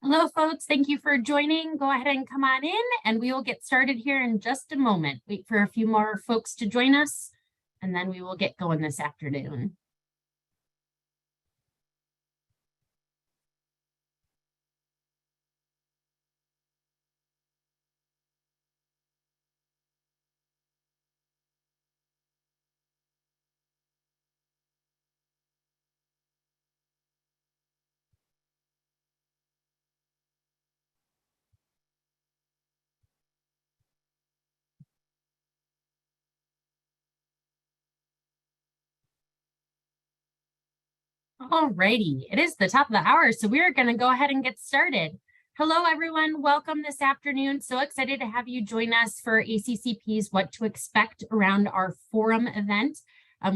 Hello, folks. Thank you for joining. Go ahead and come on in, and we will get started here in just a moment. Wait for a few more folks to join us, and then we will get going this afternoon. All righty, it is the top of the hour, so we are going to go ahead and get started. Hello, everyone. Welcome this afternoon. So excited to have you join us for ACCP's What to Expect around our forum event.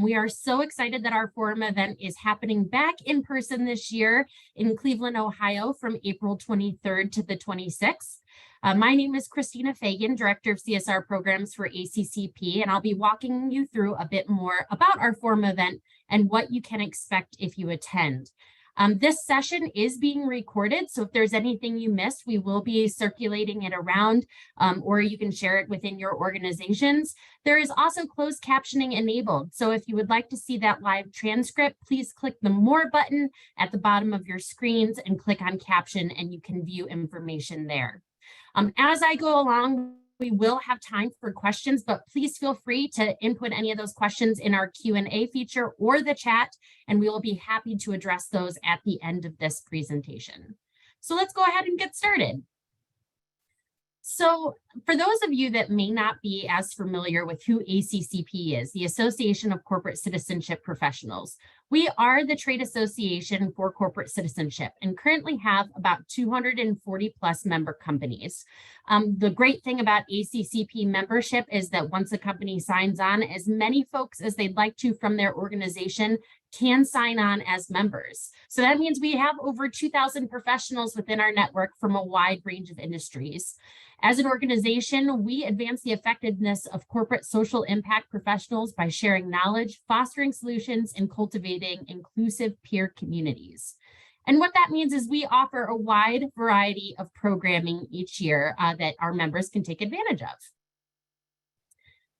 We are so excited that our forum event is happening back in person this year in Cleveland, Ohio, from April 23rd to the 26th. My name is Christina Fagan, Director of CSR Programs for ACCP, and I'll be walking you through a bit more about our forum event and what you can expect if you attend. This session is being recorded, so if there's anything you missed, we will be circulating it around, or you can share it within your organizations. There is also closed captioning enabled, so if you would like to see that live transcript, please click the More button at the bottom of your screens and click on Caption, and you can view information there. As I go along, we will have time for questions, but please feel free to input any of those questions in our Q&A feature or the chat, and we will be happy to address those at the end of this presentation. So let's go ahead and get started. So for those of you that may not be as familiar with who ACCP is, the Association of Corporate Citizenship Professionals, we are the trade association for corporate citizenship and currently have about 240 plus member companies. The great thing about ACCP membership is that once a company signs on, as many folks as they'd like to from their organization can sign on as members. So that means we have over 2,000 professionals within our network from a wide range of industries. As an organization, we advance the effectiveness of corporate social impact professionals by sharing knowledge, fostering solutions, and cultivating inclusive peer communities. And what that means is we offer a wide variety of programming each year that our members can take advantage of.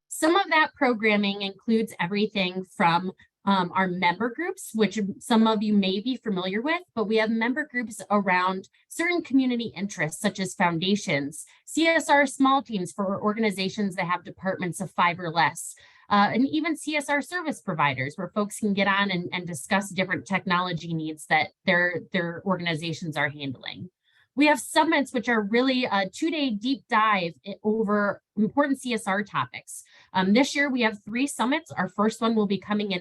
Some of that programming includes everything from our member groups, which some of you may be familiar with, but we have member groups around certain community interests, such as foundations, CSR small teams for organizations that have departments of 5 or less, and even CSR service providers, where folks can get on and discuss different technology needs that their organizations are handling. We have summits, which are really a 2-day deep dive over important CSR topics. This year, we have 3 summits. Our first one will be coming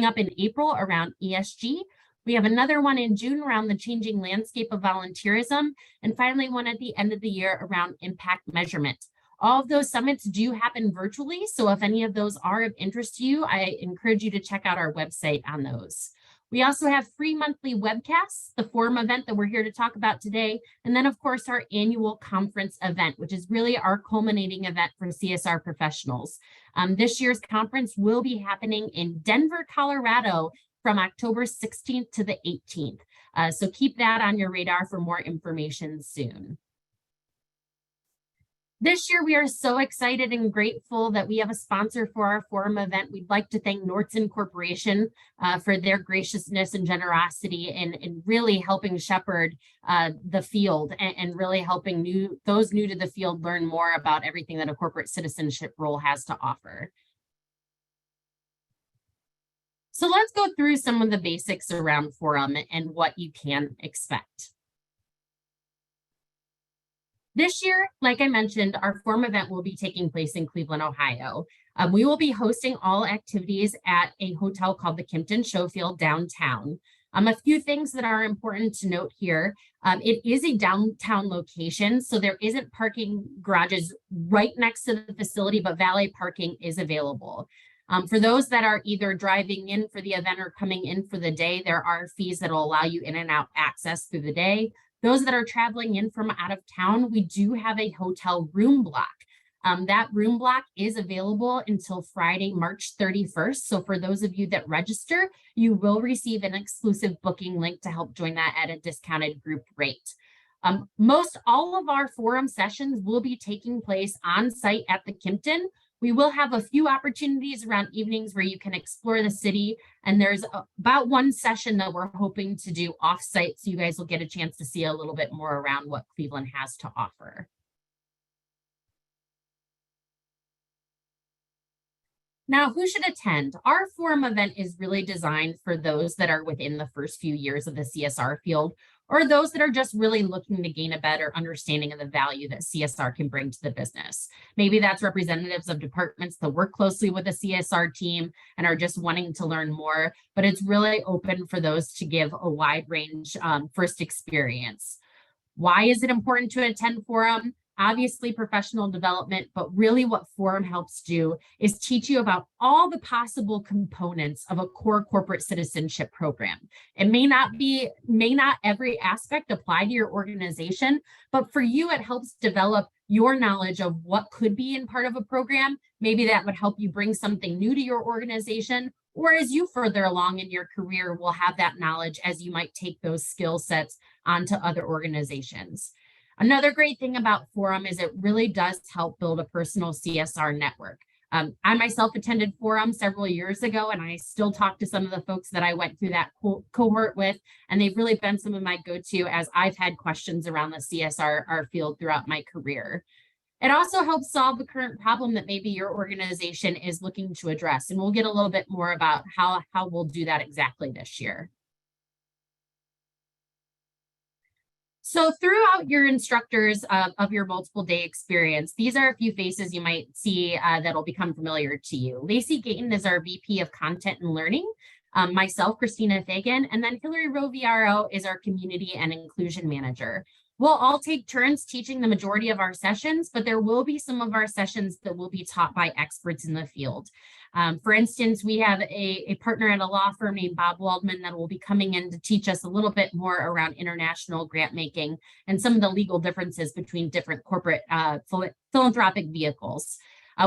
up in April around ESG. We have another one in June around the changing landscape of volunteerism, and finally one at the end of the year around impact measurement. All of those summits do happen virtually, so if any of those are of interest to you, I encourage you to check out our website on those. We also have free monthly webcasts, the forum event that we're here to talk about today, and then of course our annual conference event, which is really our culminating event for CSR professionals. This year's conference will be happening in Denver, Colorado from October 16th to the 18th. So keep that on your radar for more information soon. This year, we are so excited and grateful that we have a sponsor for our forum event. We'd like to thank Nordson Corporation for their graciousness and generosity in really helping shepherd the field and really helping those new to the field learn more about everything that a corporate citizenship role has to offer. So let's go through some of the basics around forum and what you can expect. This year, like I mentioned, our forum event will be taking place in Cleveland, Ohio. We will be hosting all activities at a hotel called the Kimpton Showfield downtown. A few things that are important to note here. It is a downtown location, so there isn't parking garages right next to the facility, but valet parking is available. For those that are either driving in for the event or coming in for the day, there are fees that will allow you in and out access through the day. Those that are traveling in from out of town, we do have a hotel room block. That room block is available until Friday, March 31st. So for those of you that register, you will receive an exclusive booking link to help join that at a discounted group rate. Most all of our forum sessions will be taking place on site at the Kimpton. We will have a few opportunities around evenings where you can explore the city, and there's about one session that we're hoping to do off-site, so you guys will get a chance to see a little bit more around what Cleveland has to offer. Now, who should attend? Our forum event is really designed for those that are within the first few years of the CSR field, or those that are just really looking to gain a better understanding of the value that CSR can bring to the business. Maybe that's representatives of departments that work closely with the CSR team and are just wanting to learn more, but it's really open for those to give a wide range first experience. Why is it important to attend forum? Obviously professional development, but really what forum helps do is teach you about all the possible components of a core corporate citizenship program. It may not every aspect apply to your organization, but for you, it helps develop your knowledge of what could be in part of a program. Maybe that would help you bring something new to your organization, or as you further along in your career will have that knowledge as you might take those skill sets onto other organizations. Another great thing about Forum is it really does help build a personal CSR network. I myself attended Forum several years ago, and I still talk to some of the folks that I went through that cohort with, and they've really been some of my go-to as I've had questions around the CSR field throughout my career. It also helps solve the current problem that maybe your organization is looking to address, and we'll get a little bit more about how we'll do that exactly this year. So throughout your instructors of your multiple day experience, these are a few faces you might see that'll become familiar to you. Lacey Gayton is our VP of Content and Learning. Myself, Christina Fagan, and then Hillary Roviaro is our Community and Inclusion Manager. We'll all take turns teaching the majority of our sessions, but there will be some of our sessions that will be taught by experts in the field. For instance, we have a partner at a law firm named Bob Waldman that will be coming in to teach us a little bit more around international grant making and some of the legal differences between different corporate philanthropic vehicles.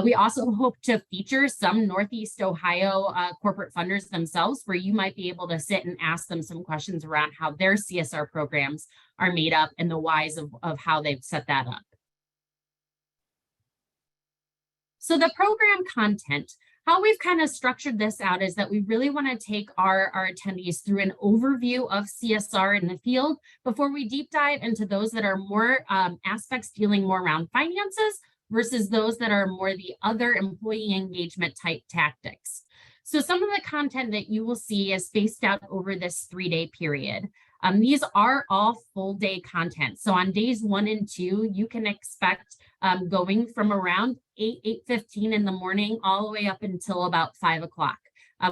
We also hope to feature some Northeast Ohio corporate funders themselves, where you might be able to sit and ask them some questions around how their CSR programs are made up and the whys of how they've set that up. So the program content, how we've kind of structured this out is that we really want to take our attendees through an overview of CSR in the field before we deep dive into those that are more aspects dealing more around finances versus those that are more the other employee engagement type tactics. So some of the content that you will see is spaced out over this 3-day period. These are all full day content. So on days 1 and 2, you can expect going from around 8:15 in the morning all the way up until about 5 o'clock.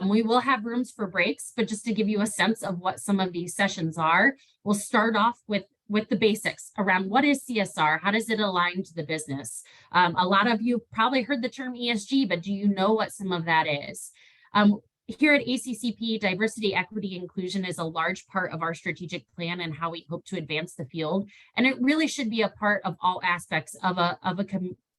We will have rooms for breaks, but just to give you a sense of what some of these sessions are, we'll start off with the basics around what is CSR, how does it align to the business? A lot of you probably heard the term ESG, but do you know what some of that is? Here at ACCP, diversity, equity, inclusion is a large part of our strategic plan and how we hope to advance the field. And it really should be a part of all aspects of a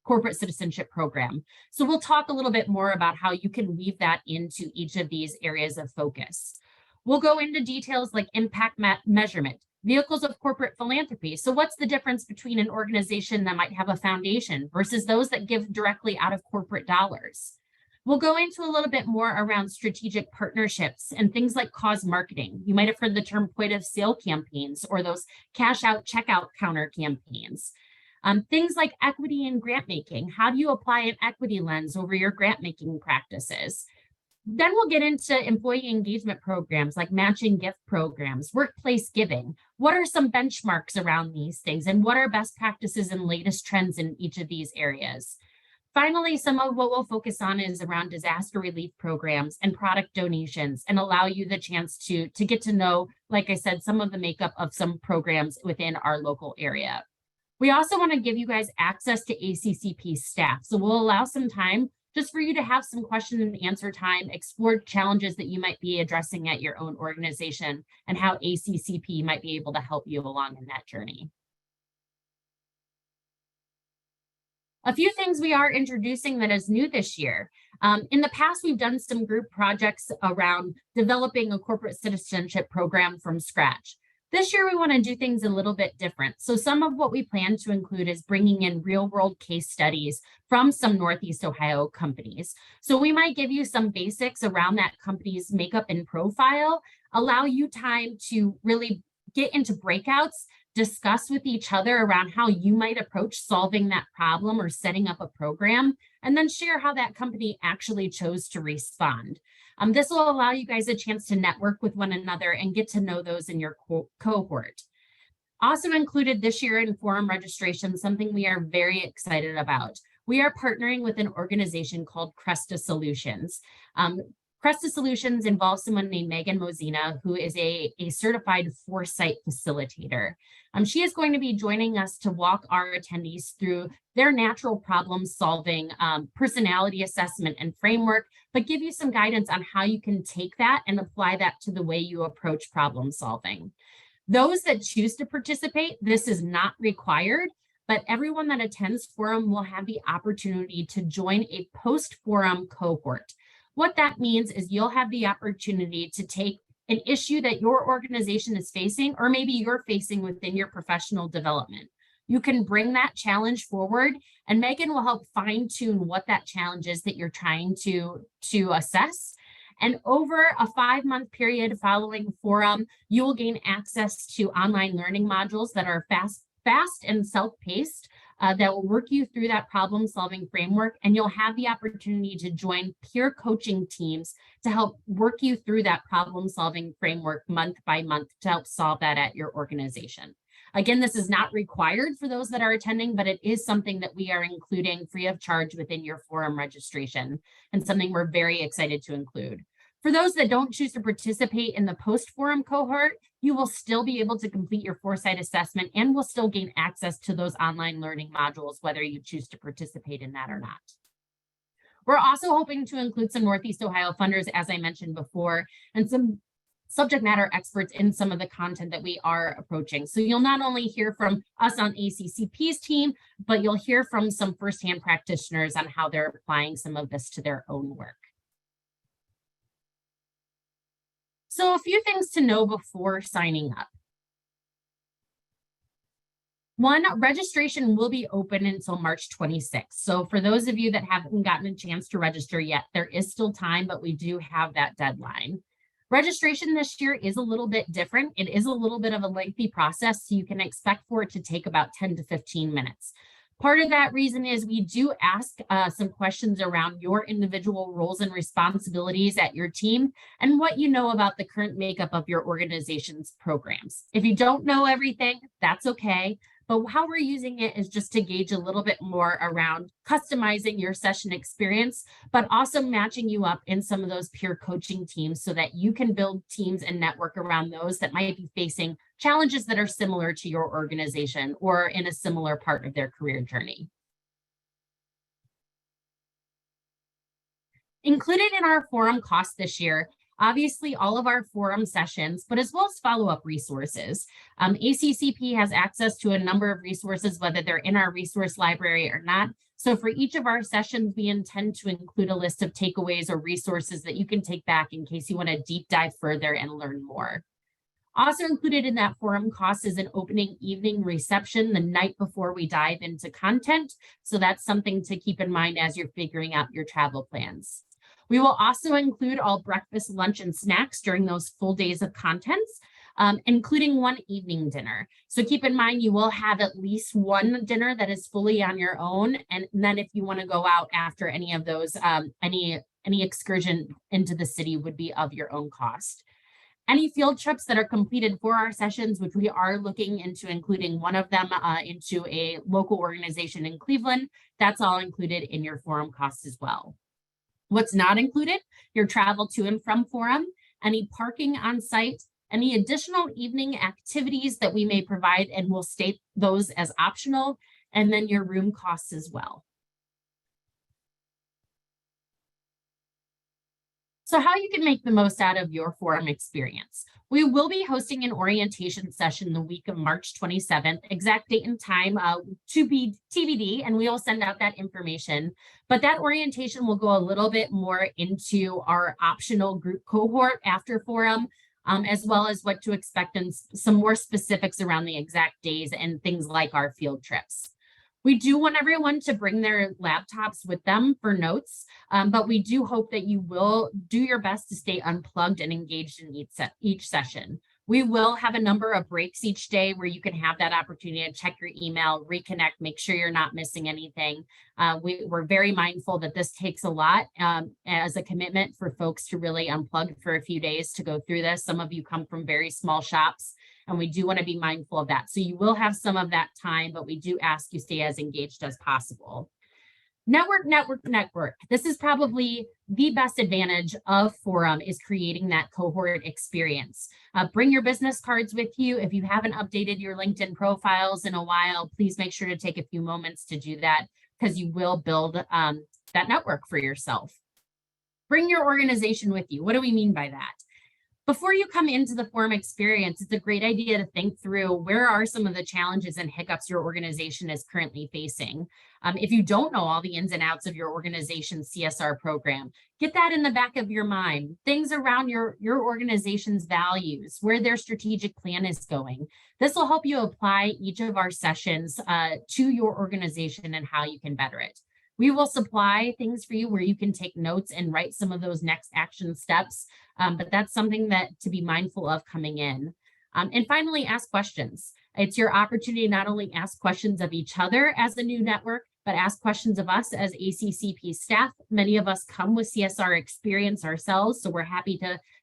corporate citizenship program. So we'll talk a little bit more about how you can weave that into each of these areas of focus. We'll go into details like impact measurement, vehicles of corporate philanthropy. So what's the difference between an organization that might have a foundation versus those that give directly out of corporate dollars? We'll go into a little bit more around strategic partnerships and things like cause marketing. You might have heard the term point of sale campaigns or those cash out, checkout counter campaigns. Things like equity and grant making. How do you apply an equity lens over your grant making practices? Then we'll get into employee engagement programs like matching gift programs, workplace giving. What are some benchmarks around these things and what are best practices and latest trends in each of these areas? Finally, some of what we'll focus on is around disaster relief programs and product donations and allow you the chance to get to know, like I said, some of the makeup of some programs within our local area. We also want to give you guys access to ACCP staff. So we'll allow some time just for you to have some question and answer time, explore challenges that you might be addressing at your own organization and how ACCP might be able to help you along in that journey. A few things we are introducing that is new this year. In the past, we've done some group projects around developing a corporate citizenship program from scratch. This year, we want to do things a little bit different. So some of what we plan to include is bringing in real world case studies from some Northeast Ohio companies. So we might give you some basics around that company's makeup and profile, allow you time to really get into breakouts, discuss with each other around how you might approach solving that problem or setting up a program, and then share how that company actually chose to respond. This will allow you guys a chance to network with one another and get to know those in your cohort. Also included this year in forum registration, something we are very excited about. We are partnering with an organization called Cresta Solutions. Cresta Solutions involves someone named Megan Mosina, who is a certified foresight facilitator. She is going to be joining us to walk our attendees through their natural problem solving personality assessment and framework, but give you some guidance on how you can take that and apply that to the way you approach problem solving. Those that choose to participate, this is not required, but everyone that attends forum will have the opportunity to join a post-forum cohort. What that means is you'll have the opportunity to take an issue that your organization is facing, or maybe you're facing within your professional development. You can bring that challenge forward, and Megan will help fine tune what that challenge is that you're trying to assess. And over a 5-month period following forum, you will gain access to online learning modules that are fast and self-paced that will work you through that problem-solving framework, and you'll have the opportunity to join peer coaching teams to help work you through that problem-solving framework month by month to help solve that at your organization. Again, this is not required for those that are attending, but it is something that we are including free of charge within your forum registration, and something we're very excited to include. For those that don't choose to participate in the post-forum cohort, you will still be able to complete your foresight assessment and will still gain access to those online learning modules, whether you choose to participate in that or not. We're also hoping to include some Northeast Ohio funders, as I mentioned before, and some subject matter experts in some of the content that we are approaching. So you'll not only hear from us on ACCP's team, but you'll hear from some firsthand practitioners on how they're applying some of this to their own work. So a few things to know before signing up. One, registration will be open until March 26th. So for those of you that haven't gotten a chance to register yet, there is still time, but we do have that deadline. Registration this year is a little bit different. It is a little bit of a lengthy process, so you can expect for it to take about 10 to 15 minutes. Part of that reason is we do ask some questions around your individual roles and responsibilities at your team and what you know about the current makeup of your organization's programs. If you don't know everything, that's okay. But how we're using it is just to gauge a little bit more around customizing your session experience, but also matching you up in some of those peer coaching teams so that you can build teams and network around those that might be facing challenges that are similar to your organization or in a similar part of their career journey. Included in our forum costs this year, obviously all of our forum sessions, but as well as follow-up resources. ACCP has access to a number of resources, whether they're in our resource library or not. So for each of our sessions, we intend to include a list of takeaways or resources that you can take back in case you want to deep dive further and learn more. Also included in that forum cost is an opening evening reception the night before we dive into content. So that's something to keep in mind as you're figuring out your travel plans. We will also include all breakfast, lunch, and snacks during those full days of contents, including one evening dinner. So keep in mind, you will have at least one dinner that is fully on your own. And then if you want to go out after any of those, any excursion into the city would be of your own cost. Any field trips that are completed for our sessions, which we are looking into including one of them into a local organization in Cleveland, that's all included in your forum costs as well. What's not included, your travel to and from forum, any parking on site, any additional evening activities that we may provide, and we'll state those as optional, and then your room costs as well. So how you can make the most out of your forum experience. We will be hosting an orientation session the week of March 27th, exact date and time to be TBD, and we will send out that information. But that orientation will go a little bit more into our optional group cohort after forum. as well as what to expect and some more specifics around the exact days and things like our field trips. We do want everyone to bring their laptops with them for notes, but we do hope that you will do your best to stay unplugged and engaged in each session. We will have a number of breaks each day where you can have that opportunity to check your email, reconnect, make sure you're not missing anything. We're very mindful that this takes a lot as a commitment for folks to really unplug for a few days to go through this. Some of you come from very small shops, and we do want to be mindful of that. So you will have some of that time, but we do ask you stay as engaged as possible. Network, network, network. This is probably the best advantage of Forum, is creating that cohort experience. Bring your business cards with you. If you haven't updated your LinkedIn profiles in a while, please make sure to take a few moments to do that, because you will build that network for yourself. Bring your organization with you. What do we mean by that? Before you come into the Forum experience, it's a great idea to think through where are some of the challenges and hiccups your organization is currently facing. If you don't know all the ins and outs of your organization's CSR program, get that in the back of your mind. Things around your organization's values, where their strategic plan is going. This will help you apply each of our sessions to your organization and how you can better it. We will supply things for you where you can take notes and write some of those next action steps, but that's something that to be mindful of coming in. And finally, ask questions. It's your opportunity to not only ask questions of each other as a new network, but ask questions of us as ACCP staff. Many of us come with CSR experience ourselves, so we're happy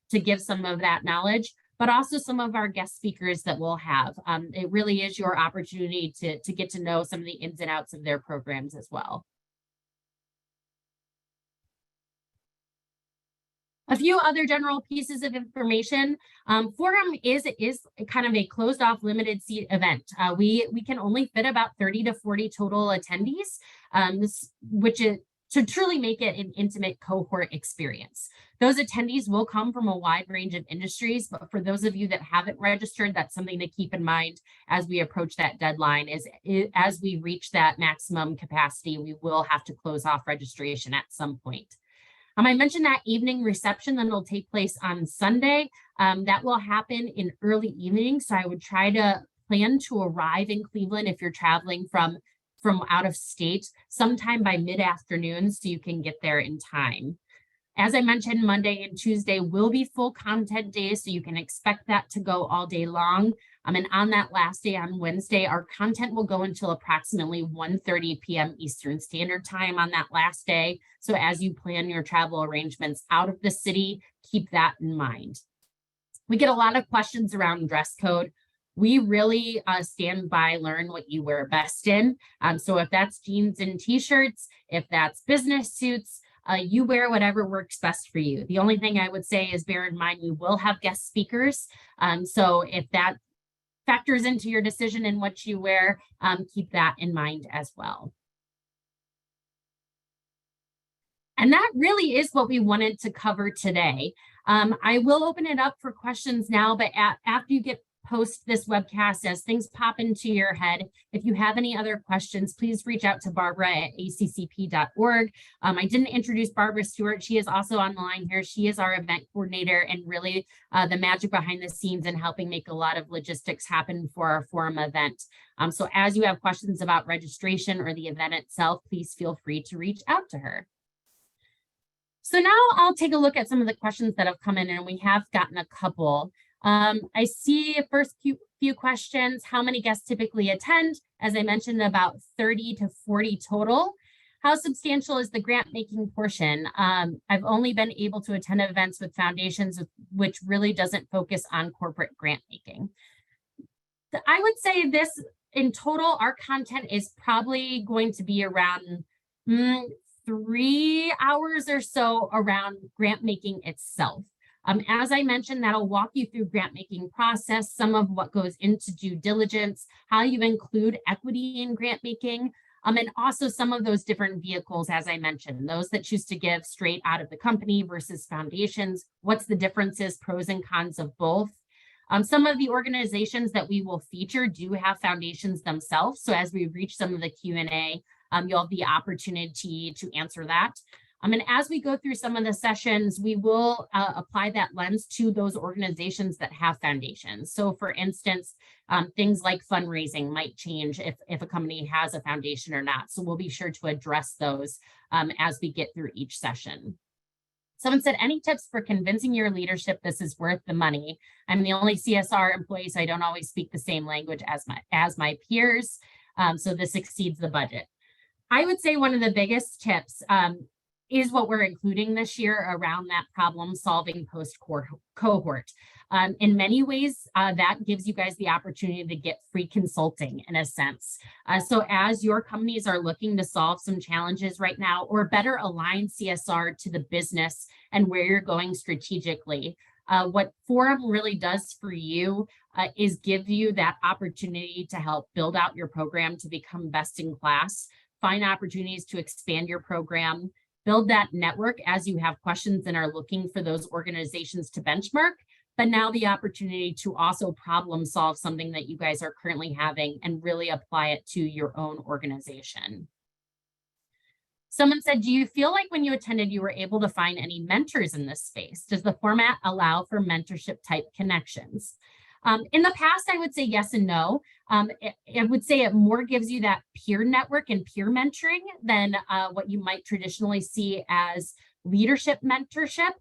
to give some of that knowledge, but also some of our guest speakers that we'll have. It really is your opportunity to get to know some of the ins and outs of their programs as well. A few other general pieces of information. Forum is kind of a closed off limited seat event. We can only fit about 30 to 40 total attendees, which is to truly make it an intimate cohort experience. Those attendees will come from a wide range of industries, but for those of you that haven't registered, that's something to keep in mind as we approach that deadline. As we reach that maximum capacity, we will have to close off registration at some point. I mentioned that evening reception that will take place on Sunday. That will happen in early evening. So I would try to plan to arrive in Cleveland if you're traveling from out of state sometime by mid-afternoon so you can get there in time. As I mentioned, Monday and Tuesday will be full content days, so you can expect that to go all day long. And on that last day, on Wednesday, our content will go until approximately 1:30 p.m. Eastern Standard Time on that last day. So as you plan your travel arrangements out of the city, keep that in mind. We get a lot of questions around dress code. We really stand by learn what you wear best in. So if that's jeans and t-shirts, if that's business suits, you wear whatever works best for you. The only thing I would say is bear in mind you will have guest speakers. So if that factors into your decision in what you wear, keep that in mind as well. And that really is what we wanted to cover today. I will open it up for questions now, but after you post this webcast, as things pop into your head, if you have any other questions, please reach out to Barbara at accp.org. I didn't introduce Barbara Stewart. She is also on the line here. She is our event coordinator and really the magic behind the scenes and helping make a lot of logistics happen for our Forum event. So as you have questions about registration or the event itself, please feel free to reach out to her. So now I'll take a look at some of the questions that have come in, and we have gotten a couple. I see first few questions. How many guests typically attend? As I mentioned, about 30 to 40 total. How substantial is the grant making portion? I've only been able to attend events with foundations which really doesn't focus on corporate grant making. I would say this in total, our content is probably going to be around 3 hours or so around grant making itself. As I mentioned, that'll walk you through grant making process, some of what goes into due diligence, how you include equity in grant making, and also some of those different vehicles, as I mentioned, those that choose to give straight out of the company versus foundations, what's the differences, pros and cons of both. Some of the organizations that we will feature do have foundations themselves. So as we reach some of the Q&A, you'll have the opportunity to answer that. And as we go through some of the sessions, we will apply that lens to those organizations that have foundations. So for instance, things like fundraising might change if a company has a foundation or not. So we'll be sure to address those as we get through each session. Someone said, any tips for convincing your leadership this is worth the money? I'm the only CSR employee, so I don't always speak the same language as my peers. So this exceeds the budget. I would say one of the biggest tips is what we're including this year around that problem solving post cohort. In many ways, that gives you guys the opportunity to get free consulting in a sense. So as your companies are looking to solve some challenges right now or better align CSR to the business and where you're going strategically, what Forum really does for you is give you that opportunity to help build out your program to become best in class, find opportunities to expand your program, build that network as you have questions and are looking for those organizations to benchmark, but now the opportunity to also problem solve something that you guys are currently having and really apply it to your own organization. Someone said, do you feel like when you attended, you were able to find any mentors in this space? Does the format allow for mentorship type connections? In the past, I would say yes and no. I would say it more gives you that peer network and peer mentoring than what you might traditionally see as leadership mentorship.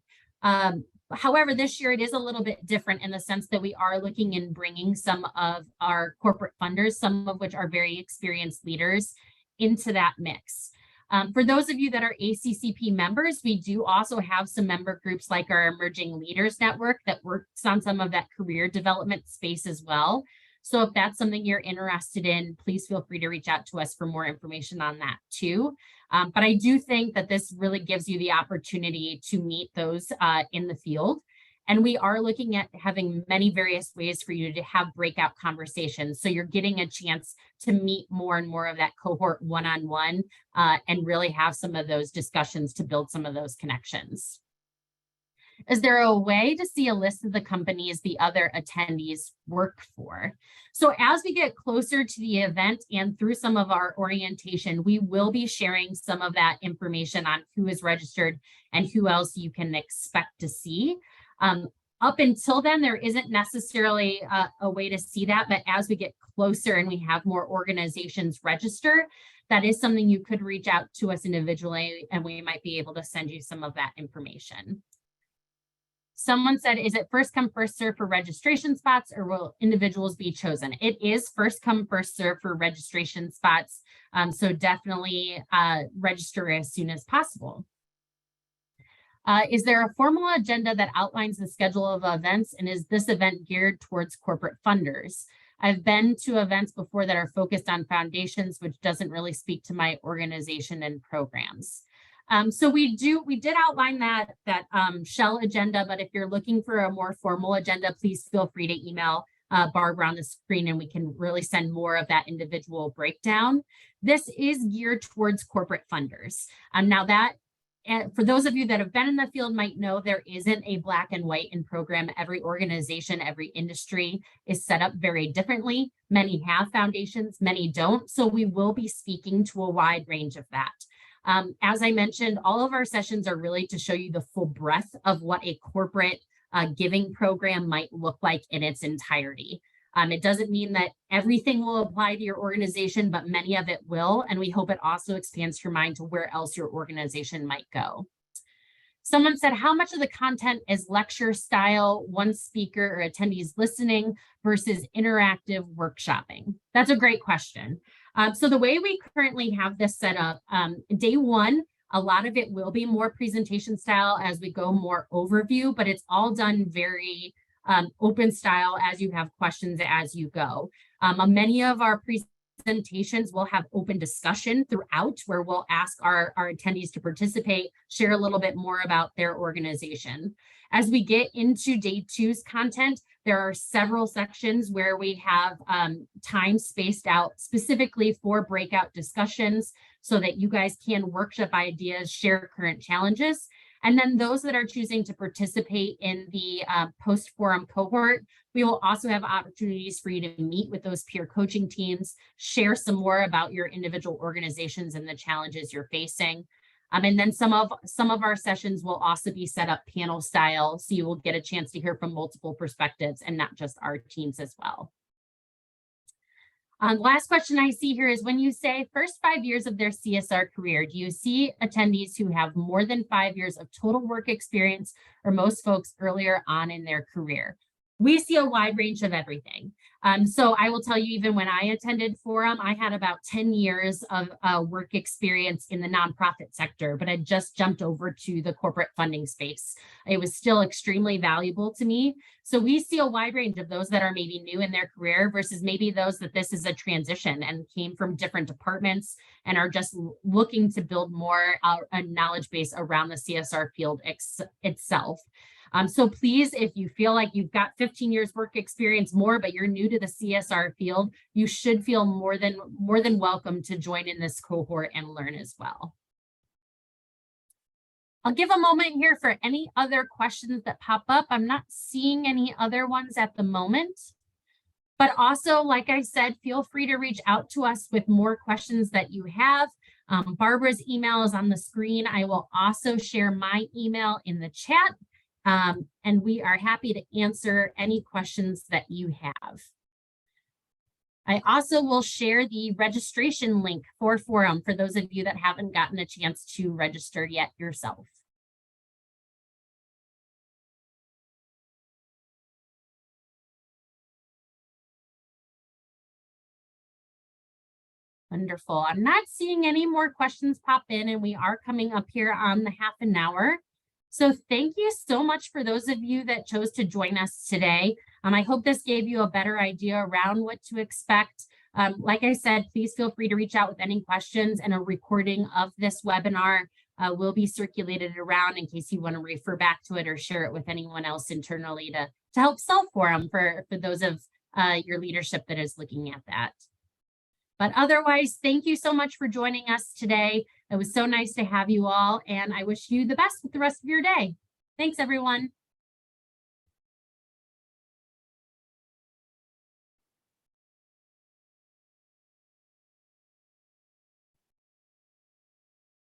However, this year it is a little bit different in the sense that we are looking in bringing some of our corporate funders, some of which are very experienced leaders, into that mix. For those of you that are ACCP members, we do also have some member groups like our Emerging Leaders Network that works on some of that career development space as well. So if that's something you're interested in, please feel free to reach out to us for more information on that too. But I do think that this really gives you the opportunity to meet those in the field. And we are looking at having many various ways for you to have breakout conversations. So you're getting a chance to meet more and more of that cohort one-on-one and really have some of those discussions to build some of those connections. Is there a way to see a list of the companies the other attendees work for? So as we get closer to the event and through some of our orientation, we will be sharing some of that information on who is registered and who else you can expect to see. Up until then, there isn't necessarily a way to see that, but as we get closer and we have more organizations register, that is something you could reach out to us individually and we might be able to send you some of that information. Someone said, is it first come, first serve for registration spots or will individuals be chosen? It is first come, first serve for registration spots. So definitely register as soon as possible. Is there a formal agenda that outlines the schedule of events, and is this event geared towards corporate funders? I've been to events before that are focused on foundations, which doesn't really speak to my organization and programs. So we did outline that shell agenda, but if you're looking for a more formal agenda, please feel free to email Barbara on the screen and we can really send more of that individual breakdown. This is geared towards corporate funders. Now that, and for those of you that have been in the field might know there isn't a black and white in program. Every organization, every industry is set up very differently. Many have foundations, many don't. So we will be speaking to a wide range of that. As I mentioned, all of our sessions are really to show you the full breadth of what a corporate giving program might look like in its entirety. It doesn't mean that everything will apply to your organization, but many of it will. And we hope it also expands your mind to where else your organization might go. Someone said, how much of the content is lecture style, one speaker or attendees listening versus interactive workshopping? That's a great question. So the way we currently have this set up, day one, a lot of it will be more presentation style as we go more overview, but it's all done very open style as you have questions as you go. Many of our presentations will have open discussion throughout where we'll ask our attendees to participate, share a little bit more about their organization. As we get into day two's content, there are several sections where we have time spaced out specifically for breakout discussions so that you guys can workshop ideas, share current challenges. And then those that are choosing to participate in the post-forum cohort, we will also have opportunities for you to meet with those peer coaching teams, share some more about your individual organizations and the challenges you're facing. And then some of our sessions will also be set up panel style, so you will get a chance to hear from multiple perspectives and not just our teams as well. Last question I see here is, when you say first 5 years of their CSR career, do you see attendees who have more than 5 years of total work experience, or most folks earlier on in their career? We see a wide range of everything. So I will tell you, even when I attended Forum, I had about 10 years of work experience in the nonprofit sector, but I just jumped over to the corporate funding space. It was still extremely valuable to me. So we see a wide range of those that are maybe new in their career versus maybe those that this is a transition and came from different departments and are just looking to build more a knowledge base around the CSR field itself. So please, if you feel like you've got 15 years work experience more, but you're new to the CSR field, you should feel more than welcome to join in this cohort and learn as well. I'll give a moment here for any other questions that pop up. I'm not seeing any other ones at the moment. But also, like I said, feel free to reach out to us with more questions that you have. Barbara's email is on the screen. I will also share my email in the chat. And we are happy to answer any questions that you have. I also will share the registration link for Forum for those of you that haven't gotten a chance to register yet yourself. Wonderful. I'm not seeing any more questions pop in, and we are coming up here on the half an hour. So thank you so much for those of you that chose to join us today. I hope this gave you a better idea around what to expect. Like I said, please feel free to reach out with any questions, and a recording of this webinar will be circulated around in case you want to refer back to it or share it with anyone else internally to help solve Forum for those of your leadership that is looking at that. But otherwise, thank you so much for joining us today. It was so nice to have you all, and I wish you the best with the rest of your day. Thanks, everyone.